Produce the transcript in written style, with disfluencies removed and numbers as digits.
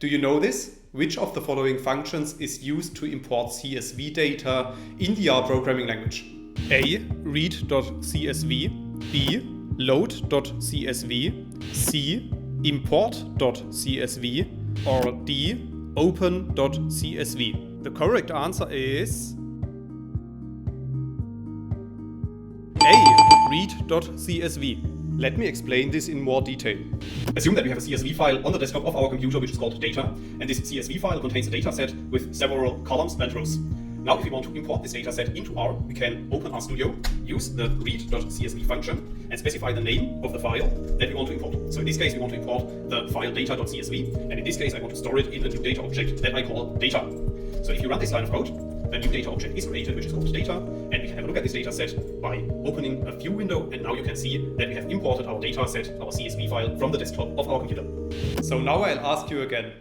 Do you know this? Which of the following functions is used to import CSV data in the R programming language? A. Read.csv, B. Load.csv, C. Import.csv, or D. Open.csv. The correct answer is A. Read.csv. Let me explain this in more detail. Assume that we have a CSV file on the desktop of our computer which is called data, and this CSV file contains a data set with several columns and rows. Now if we want to import this data set into R, we can open RStudio, use the read.csv function, and specify the name of the file that we want to import. So in this case we want to import the file data.csv, and in this case I want to store it in a new data object that I call data. So if you run this line of code, a new data object is created which is called data, and we can have a look at this data set by opening a view window, and now you can see that we have imported our data set, our CSV file, from the desktop of our computer. So now I'll ask you again,